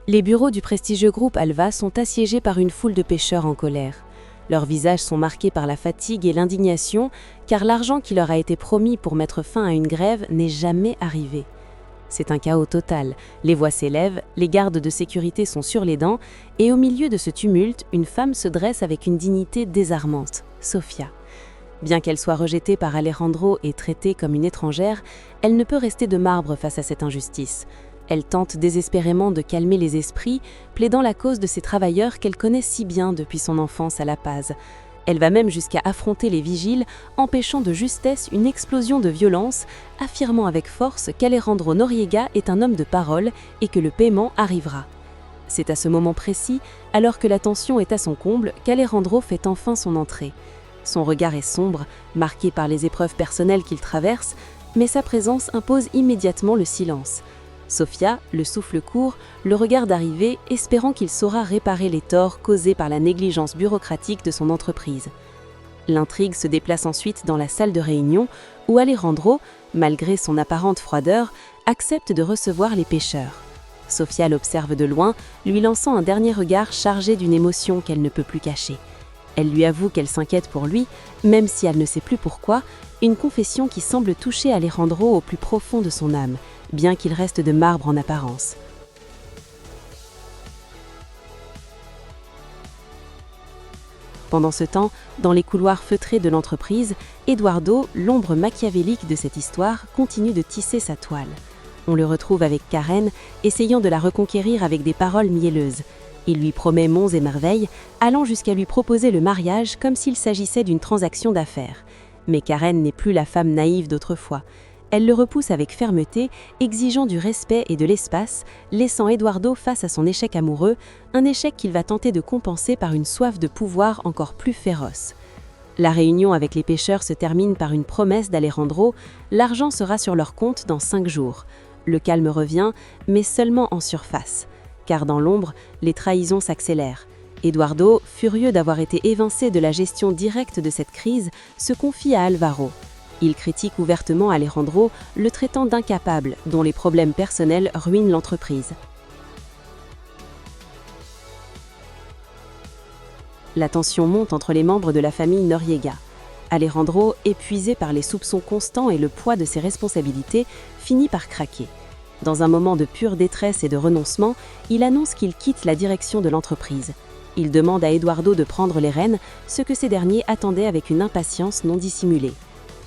Les bureaux du prestigieux groupe Alva sont assiégés par une foule de pêcheurs en colère. Leurs visages sont marqués par la fatigue et l'indignation, car l'argent qui leur a été promis pour mettre fin à une grève n'est jamais arrivé. C'est un chaos total, les voix s'élèvent, les gardes de sécurité sont sur les dents, et au milieu de ce tumulte, une femme se dresse avec une dignité désarmante, Sofia. Bien qu'elle soit rejetée par Alejandro et traitée comme une étrangère, elle ne peut rester de marbre face à cette injustice. Elle tente désespérément de calmer les esprits, plaidant la cause de ces travailleurs qu'elle connaît si bien depuis son enfance à La Paz. Elle va même jusqu'à affronter les vigiles, empêchant de justesse une explosion de violence, affirmant avec force qu'Alejandro Noriega est un homme de parole et que le paiement arrivera. C'est à ce moment précis, alors que la tension est à son comble, qu'Alejandro fait enfin son entrée. Son regard est sombre, marqué par les épreuves personnelles qu'il traverse, mais sa présence impose immédiatement le silence. Sofia, le souffle court, le regarde arriver, espérant qu'il saura réparer les torts causés par la négligence bureaucratique de son entreprise. L'intrigue se déplace ensuite dans la salle de réunion où Alejandro, malgré son apparente froideur, accepte de recevoir les pêcheurs. Sofia l'observe de loin, lui lançant un dernier regard chargé d'une émotion qu'elle ne peut plus cacher. Elle lui avoue qu'elle s'inquiète pour lui, même si elle ne sait plus pourquoi, une confession qui semble toucher Alejandro au plus profond de son âme, bien qu'il reste de marbre en apparence. Pendant ce temps, dans les couloirs feutrés de l'entreprise, Eduardo, l'ombre machiavélique de cette histoire, continue de tisser sa toile. On le retrouve avec Karen, essayant de la reconquérir avec des paroles mielleuses. Il lui promet monts et merveilles, allant jusqu'à lui proposer le mariage comme s'il s'agissait d'une transaction d'affaires. Mais Karen n'est plus la femme naïve d'autrefois. Elle le repousse avec fermeté, exigeant du respect et de l'espace, laissant Eduardo face à son échec amoureux, un échec qu'il va tenter de compenser par une soif de pouvoir encore plus féroce. La réunion avec les pêcheurs se termine par une promesse d'Alejandro, l'argent sera sur leur compte dans 5 jours. Le calme revient, mais seulement en surface. Car dans l'ombre, les trahisons s'accélèrent. Eduardo, furieux d'avoir été évincé de la gestion directe de cette crise, se confie à Álvaro. Il critique ouvertement Alejandro, le traitant d'incapable, dont les problèmes personnels ruinent l'entreprise. La tension monte entre les membres de la famille Noriega. Alejandro, épuisé par les soupçons constants et le poids de ses responsabilités, finit par craquer. Dans un moment de pure détresse et de renoncement, il annonce qu'il quitte la direction de l'entreprise. Il demande à Eduardo de prendre les rênes, ce que ces derniers attendaient avec une impatience non dissimulée.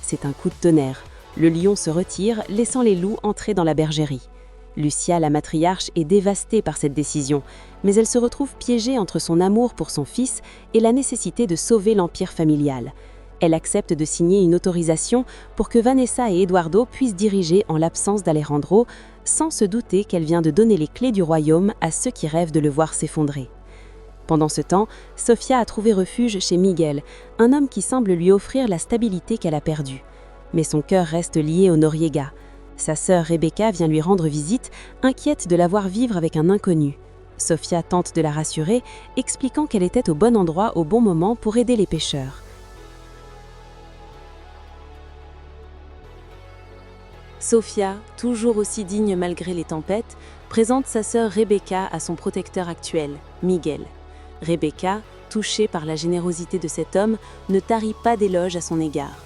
C'est un coup de tonnerre. Le lion se retire, laissant les loups entrer dans la bergerie. Lucia, la matriarche, est dévastée par cette décision, mais elle se retrouve piégée entre son amour pour son fils et la nécessité de sauver l'empire familial. Elle accepte de signer une autorisation pour que Vanessa et Eduardo puissent diriger en l'absence d'Alejandro, sans se douter qu'elle vient de donner les clés du royaume à ceux qui rêvent de le voir s'effondrer. Pendant ce temps, Sofia a trouvé refuge chez Miguel, un homme qui semble lui offrir la stabilité qu'elle a perdue. Mais son cœur reste lié au Noriega. Sa sœur Rebecca vient lui rendre visite, inquiète de la voir vivre avec un inconnu. Sofia tente de la rassurer, expliquant qu'elle était au bon endroit au bon moment pour aider les pêcheurs. Sofia, toujours aussi digne malgré les tempêtes, présente sa sœur Rebecca à son protecteur actuel, Miguel. Rebecca, touchée par la générosité de cet homme, ne tarit pas d'éloges à son égard.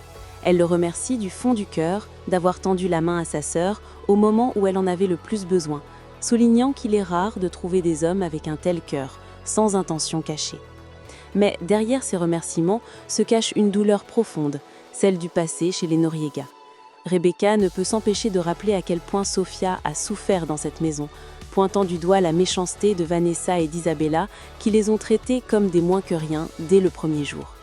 Elle le remercie du fond du cœur d'avoir tendu la main à sa sœur au moment où elle en avait le plus besoin, soulignant qu'il est rare de trouver des hommes avec un tel cœur, sans intention cachée. Mais derrière ces remerciements se cache une douleur profonde, celle du passé chez les Noriega. Rebecca ne peut s'empêcher de rappeler à quel point Sofia a souffert dans cette maison, pointant du doigt la méchanceté de Vanessa et d'Isabella qui les ont traités comme des moins que rien dès le premier jour.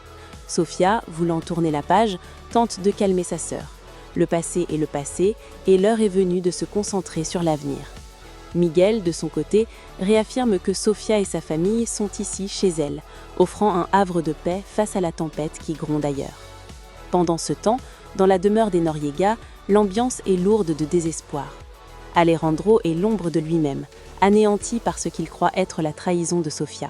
Sofia, voulant tourner la page, tente de calmer sa sœur. Le passé est le passé et l'heure est venue de se concentrer sur l'avenir. Miguel, de son côté, réaffirme que Sofia et sa famille sont ici chez elle, offrant un havre de paix face à la tempête qui gronde ailleurs. Pendant ce temps, dans la demeure des Noriega, l'ambiance est lourde de désespoir. Alejandro est l'ombre de lui-même, anéanti par ce qu'il croit être la trahison de Sofia.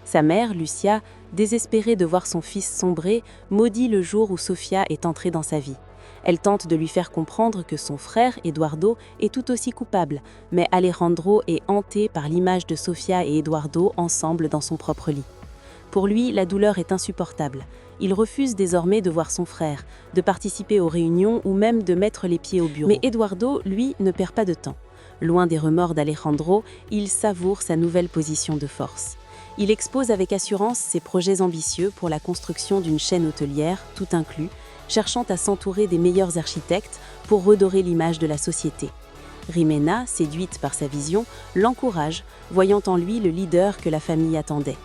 Sa mère, Lucia, désespérée de voir son fils sombrer, maudit le jour où Sofia est entrée dans sa vie. Elle tente de lui faire comprendre que son frère, Eduardo, est tout aussi coupable, mais Alejandro est hanté par l'image de Sofia et Eduardo ensemble dans son propre lit. Pour lui, la douleur est insupportable. Il refuse désormais de voir son frère, de participer aux réunions ou même de mettre les pieds au bureau. Mais Eduardo, lui, ne perd pas de temps. Loin des remords d'Alejandro, il savoure sa nouvelle position de force. Il expose avec assurance ses projets ambitieux pour la construction d'une chaîne hôtelière, tout inclus, cherchant à s'entourer des meilleurs architectes pour redorer l'image de la société. Jimena, séduite par sa vision, l'encourage, voyant en lui le leader que la famille attendait.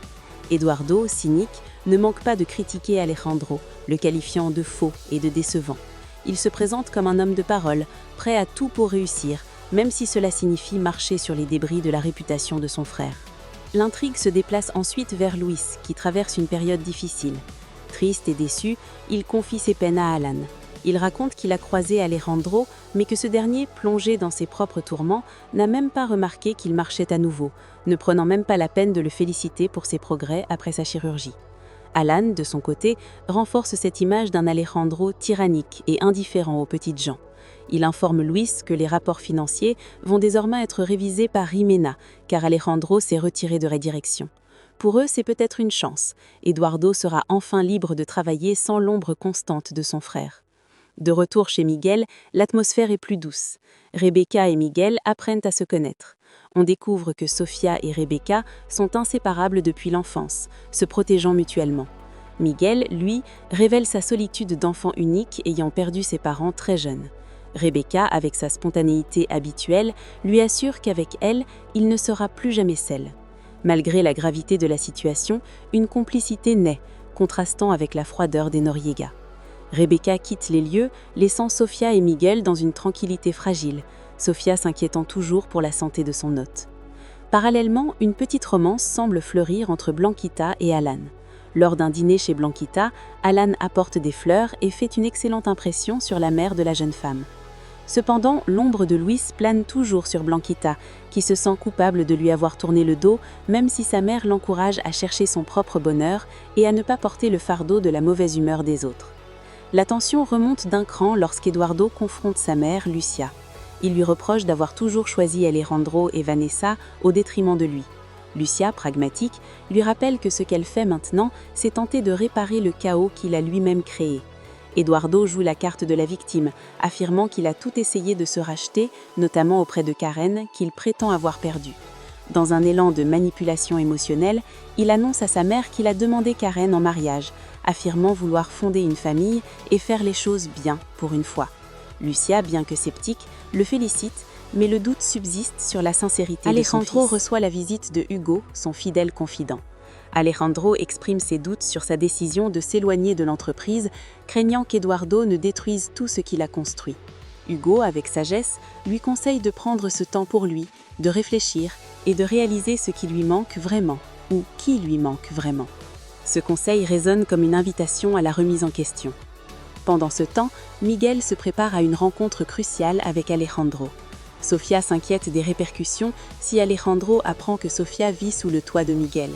Eduardo, cynique, ne manque pas de critiquer Alejandro, le qualifiant de faux et de décevant. Il se présente comme un homme de parole, prêt à tout pour réussir, même si cela signifie marcher sur les débris de la réputation de son frère. L'intrigue se déplace ensuite vers Luis, qui traverse une période difficile. Triste et déçu, il confie ses peines à Alan. Il raconte qu'il a croisé Alejandro, mais que ce dernier, plongé dans ses propres tourments, n'a même pas remarqué qu'il marchait à nouveau, ne prenant même pas la peine de le féliciter pour ses progrès après sa chirurgie. Alan, de son côté, renforce cette image d'un Alejandro tyrannique et indifférent aux petites gens. Il informe Luis que les rapports financiers vont désormais être révisés par Jimena, car Alejandro s'est retiré de la direction. Pour eux, c'est peut-être une chance. Eduardo sera enfin libre de travailler sans l'ombre constante de son frère. De retour chez Miguel, l'atmosphère est plus douce. Rebecca et Miguel apprennent à se connaître. On découvre que Sofia et Rebecca sont inséparables depuis l'enfance, se protégeant mutuellement. Miguel, lui, révèle sa solitude d'enfant unique ayant perdu ses parents très jeunes. Rebecca, avec sa spontanéité habituelle, lui assure qu'avec elle, il ne sera plus jamais seul. Malgré la gravité de la situation, une complicité naît, contrastant avec la froideur des Noriega. Rebecca quitte les lieux, laissant Sofia et Miguel dans une tranquillité fragile, Sofia s'inquiétant toujours pour la santé de son hôte. Parallèlement, une petite romance semble fleurir entre Blanquita et Alan. Lors d'un dîner chez Blanquita, Alan apporte des fleurs et fait une excellente impression sur la mère de la jeune femme. Cependant, l'ombre de Luis plane toujours sur Blanquita, qui se sent coupable de lui avoir tourné le dos, même si sa mère l'encourage à chercher son propre bonheur et à ne pas porter le fardeau de la mauvaise humeur des autres. La tension remonte d'un cran lorsqu'Eduardo confronte sa mère, Lucia. Il lui reproche d'avoir toujours choisi Alejandro et Vanessa au détriment de lui. Lucia, pragmatique, lui rappelle que ce qu'elle fait maintenant, c'est tenter de réparer le chaos qu'il a lui-même créé. Eduardo joue la carte de la victime, affirmant qu'il a tout essayé de se racheter, notamment auprès de Karen, qu'il prétend avoir perdue. Dans un élan de manipulation émotionnelle, il annonce à sa mère qu'il a demandé Karen en mariage, affirmant vouloir fonder une famille et faire les choses bien pour une fois. Lucia, bien que sceptique, le félicite, mais le doute subsiste sur la sincérité de son fils. Alejandro reçoit la visite de Hugo, son fidèle confident. Alejandro exprime ses doutes sur sa décision de s'éloigner de l'entreprise, craignant qu'Eduardo ne détruise tout ce qu'il a construit. Hugo, avec sagesse, lui conseille de prendre ce temps pour lui, de réfléchir et de réaliser ce qui lui manque vraiment, ou qui lui manque vraiment. Ce conseil résonne comme une invitation à la remise en question. Pendant ce temps, Miguel se prépare à une rencontre cruciale avec Alejandro. Sofia s'inquiète des répercussions si Alejandro apprend que Sofia vit sous le toit de Miguel.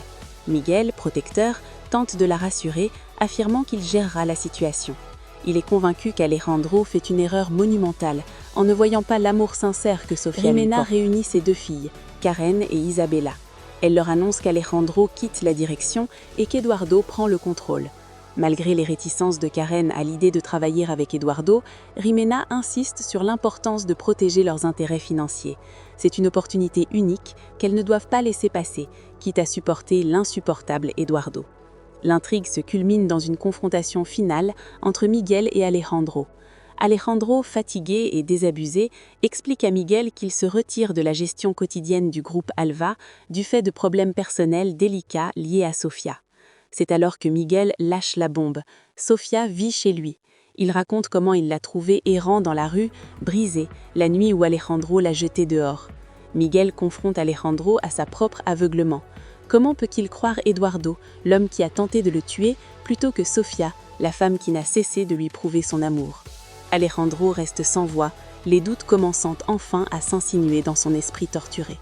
Miguel, protecteur, tente de la rassurer, affirmant qu'il gérera la situation. Il est convaincu qu'Alejandro fait une erreur monumentale en ne voyant pas l'amour sincère que Sofia lui porte. Jimena réunit ses deux filles, Karen et Isabella. Elle leur annonce qu'Alejandro quitte la direction et qu'Eduardo prend le contrôle. Malgré les réticences de Karen à l'idée de travailler avec Eduardo, Jimena insiste sur l'importance de protéger leurs intérêts financiers. C'est une opportunité unique qu'elles ne doivent pas laisser passer, quitte à supporter l'insupportable Eduardo. L'intrigue se culmine dans une confrontation finale entre Miguel et Alejandro. Alejandro, fatigué et désabusé, explique à Miguel qu'il se retire de la gestion quotidienne du groupe Alva du fait de problèmes personnels délicats liés à Sofia. C'est alors que Miguel lâche la bombe. Sofia vit chez lui. Il raconte comment il l'a trouvée errant dans la rue, brisée, la nuit où Alejandro l'a jetée dehors. Miguel confronte Alejandro à sa propre aveuglement. Comment peut-il croire Eduardo, l'homme qui a tenté de le tuer, plutôt que Sofia, la femme qui n'a cessé de lui prouver son amour? Alejandro reste sans voix, les doutes commençant enfin à s'insinuer dans son esprit torturé.